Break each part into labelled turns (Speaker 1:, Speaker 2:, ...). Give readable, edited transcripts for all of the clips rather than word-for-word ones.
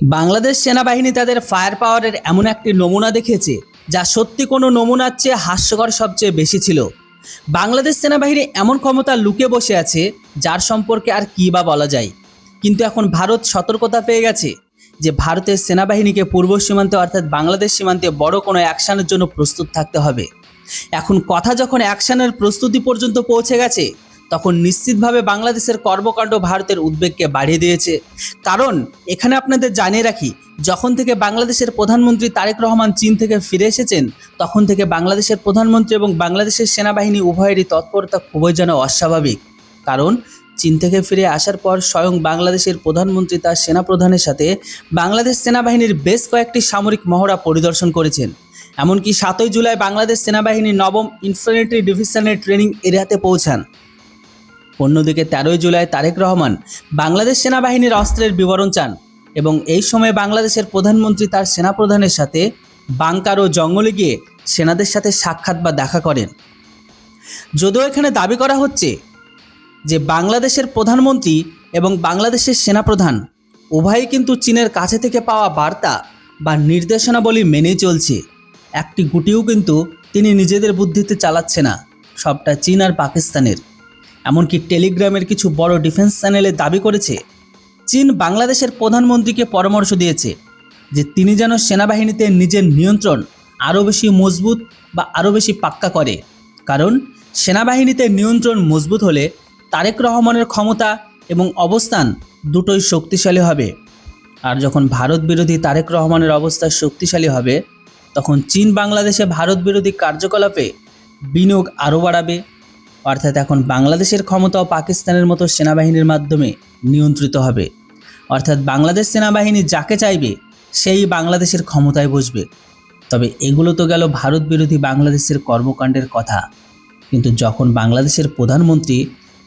Speaker 1: বাংলাদেশ সেনাবাহিনী তাদের ফায়ার পাওয়ারের এমন একটি নমুনা দেখেছে যা সত্যি কোনো নমুনার চেয়ে হাস্যকর সবচেয়ে বেশি ছিল। বাংলাদেশ সেনাবাহিনী এমন ক্ষমতা লুকিয়ে বসে আছে যার সম্পর্কে আর কী বা বলা যায়। কিন্তু এখন ভারত সতর্কতা পেয়ে গেছে যে ভারতের সেনাবাহিনীকে পূর্ব সীমান্তে অর্থাৎ বাংলাদেশ সীমান্তে বড় কোনো অ্যাকশনের জন্য প্রস্তুত থাকতে হবে। এখন কথা যখন অ্যাকশনের প্রস্তুতি পর্যন্ত পৌঁছে গেছে, তখন নিশ্চিতভাবে বাংলাদেশের কর্মকাণ্ড ভারতের উদ্বেগকে বাড়িয়ে দিয়েছে। কারণ এখানে আপনাদের জানিয়ে রাখি, যখন থেকে বাংলাদেশের প্রধানমন্ত্রী তারেক রহমান চীন থেকে ফিরে এসেছেন, তখন থেকে বাংলাদেশের প্রধানমন্ত্রী এবং বাংলাদেশের সেনাবাহিনী উভয়েরই তৎপরতা খুবই যেন অস্বাভাবিক। কারণ চীন থেকে ফিরে আসার পর স্বয়ং বাংলাদেশের প্রধানমন্ত্রী তার সেনাপ্রধানের সাথে বাংলাদেশ সেনাবাহিনীর বেশ কয়েকটি সামরিক মহড়া পরিদর্শন করেছেন। এমনকি 7ই জুলাই বাংলাদেশ সেনাবাহিনী 9ম ইনফ্যান্ট্রি ডিভিশনের ট্রেনিং এরিয়াতে পৌঁছান। অন্যদিকে 13ই জুলাই তারেক রহমান বাংলাদেশ সেনাবাহিনীর অস্ত্রের বিবরণ চান এবং এই সময় বাংলাদেশের প্রধানমন্ত্রী তার সেনাপ্রধানের সাথে বাংকার ও জঙ্গলে গিয়ে সেনাদের সাথে সাক্ষাৎ বা দেখা করেন। যদিও এখানে দাবি করা হচ্ছে যে বাংলাদেশের প্রধানমন্ত্রী এবং বাংলাদেশের সেনাপ্রধান উভয়ই কিন্তু চীনের কাছে থেকে পাওয়া বার্তা বা নির্দেশনাবলী মেনেই চলছে। একটি গুটিও কিন্তু তিনি নিজেদের বুদ্ধিতে চালাচ্ছে না, সবটা চীন আর পাকিস্তানের। এমনকি টেলিগ্রামের কিছু বড় ডিফেন্স চ্যানেলে দাবি করেছে চীন বাংলাদেশের প্রধানমন্ত্রীকে পরামর্শ দিয়েছে যে তিনি যেন সেনাবাহিনীতে নিজের নিয়ন্ত্রণ আরও বেশি মজবুত বা আরও বেশি পাক্কা করে। কারণ সেনাবাহিনীতে নিয়ন্ত্রণ মজবুত হলে তারেক রহমানের ক্ষমতা এবং অবস্থান দুটোই শক্তিশালী হবে। আর যখন ভারত বিরোধী তারেক রহমানের অবস্থা শক্তিশালী হবে, তখন চীন বাংলাদেশে ভারত বিরোধী কার্যকলাপে বিনিয়োগ আরও বাড়াবে। অর্থাৎ এখন বাংলাদেশের ক্ষমতাও পাকিস্তানের মতো সেনাবাহিনীর মাধ্যমে নিয়ন্ত্রিত হবে। অর্থাৎ বাংলাদেশ সেনাবাহিনী যাকে চাইবে সেই বাংলাদেশের ক্ষমতায় বসবে। তবে এগুলো তো গেল ভারত বিরোধী বাংলাদেশের কর্মকাণ্ডের কথা, কিন্তু যখন বাংলাদেশের প্রধানমন্ত্রী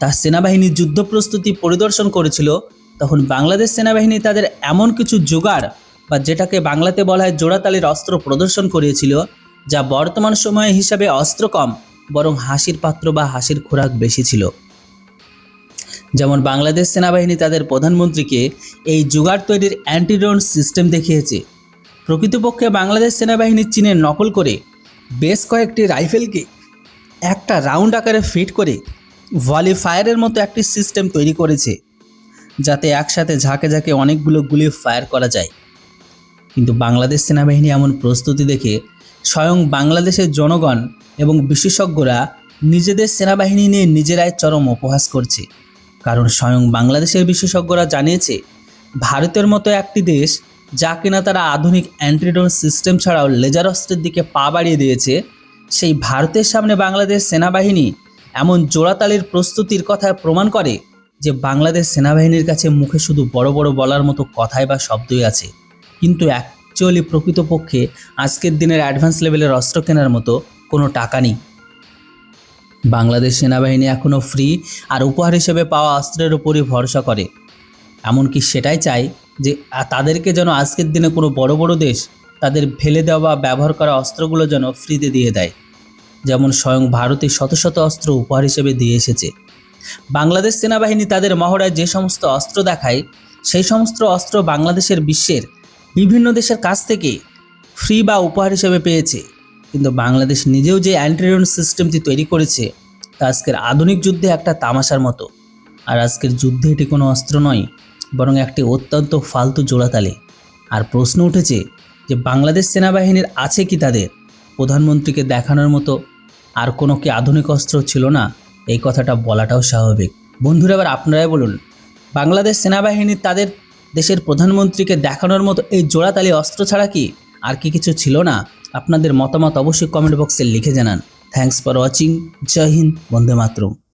Speaker 1: তার সেনাবাহিনীর যুদ্ধ প্রস্তুতি পরিদর্শন করেছিল, তখন বাংলাদেশ সেনাবাহিনী তাদের এমন কিছু জোগাড় বা যেটাকে বাংলাতে বলা হয় জোড়াতালির অস্ত্র প্রদর্শন করিয়েছিল, যা বর্তমান সময়ে হিসাবে অস্ত্র কম বরং হাসির পাত্র বা হাসির খোরাক বেশি ছিল। যেমন বাংলাদেশ সেনাবাহিনী তাদের প্রধানমন্ত্রীকে এই জোগাড় তৈরির অ্যান্টিড্রোন সিস্টেম দেখিয়েছে। প্রকৃতপক্ষে বাংলাদেশ সেনাবাহিনী চীনের নকল করে বেশ কয়েকটি রাইফেলকে একটা রাউন্ড আকারে ফিট করে ভলি ফায়ারের মতো একটি সিস্টেম তৈরি করেছে, যাতে একসাথে ঝাঁকে ঝাঁকে অনেকগুলো গুলি ফায়ার করা যায়। কিন্তু বাংলাদেশ সেনাবাহিনী এমন প্রস্তুতি দেখে স্বয়ং বাংলাদেশের জনগণ এবং বিশেষজ্ঞরা নিজেদের সেনাবাহিনী নিয়ে নিজেরাই চরম উপহাস করছে। কারণ স্বয়ং বাংলাদেশের বিশেষজ্ঞরা জানিয়েছে, ভারতের মতো একটি দেশ যা কিনা তারা আধুনিক অ্যান্টিড্রোন সিস্টেম ছাড়াও লেজার অস্ত্রের দিকে পা বাড়িয়ে দিয়েছে, সেই ভারতের সামনে বাংলাদেশ সেনাবাহিনী এমন জোড়াতালির প্রস্তুতির কথা প্রমাণ করে যে বাংলাদেশ সেনাবাহিনীর কাছে মুখে শুধু বড় বড় বলার মতো কথাই বা শব্দই আছে, কিন্তু অ্যাকচুয়ালি প্রকৃতপক্ষে আজকের দিনের অ্যাডভান্স লেভেলের অস্ত্র কেনার মতো কোনো টাকা নেই। বাংলাদেশ সেনাবাহিনী এখনও ফ্রি আর উপহার হিসেবে পাওয়া অস্ত্রের উপরই ভরসা করে। এমনকি সেটাই চায় যে তাদেরকে যেন আজকের দিনে কোনো বড় বড় দেশ তাদের ফেলে দেওয়া বা ব্যবহার করা অস্ত্রগুলো যেন ফ্রিতে দিয়ে দেয়, যেমন স্বয়ং ভারতে শত শত অস্ত্র উপহার হিসেবে দিয়ে এসেছে। বাংলাদেশ সেনাবাহিনী তাদের মহড়ায় যে সমস্ত অস্ত্র দেখায়, সেই সমস্ত অস্ত্র বাংলাদেশের বিশ্বের বিভিন্ন দেশের কাছ থেকে ফ্রি বা উপহার হিসেবে পেয়েছে। কিন্তু বাংলাদেশ নিজেও যে অ্যান্টিড্রোন সিস্টেমটি তৈরি করেছে তা আজকের আধুনিক যুদ্ধে একটা তামাশার মতো। আর আজকের যুদ্ধে এটি কোনো অস্ত্র নয়, বরং একটি অত্যন্ত ফালতু জোড়াতালি। আর প্রশ্ন উঠেছে যে বাংলাদেশ সেনাবাহিনীর আছে কি তাদের প্রধানমন্ত্রীকে দেখানোর মতো আর কোনো কি আধুনিক অস্ত্র ছিল না? এই কথাটা বলাটাও স্বাভাবিক। বন্ধুরা, এবার আপনারাই বলুন, বাংলাদেশ সেনাবাহিনী তাদের দেশের প্রধানমন্ত্রীকে দেখানোর মতো এই জোড়াতালি অস্ত্র ছাড়া কি আর কি কিছু ছিল না? আপনাদের মতামত অবশ্যই কমেন্ট বক্সে লিখে জানান। Thanks for watching. জয় হিন্দ, বন্দে মাতরম।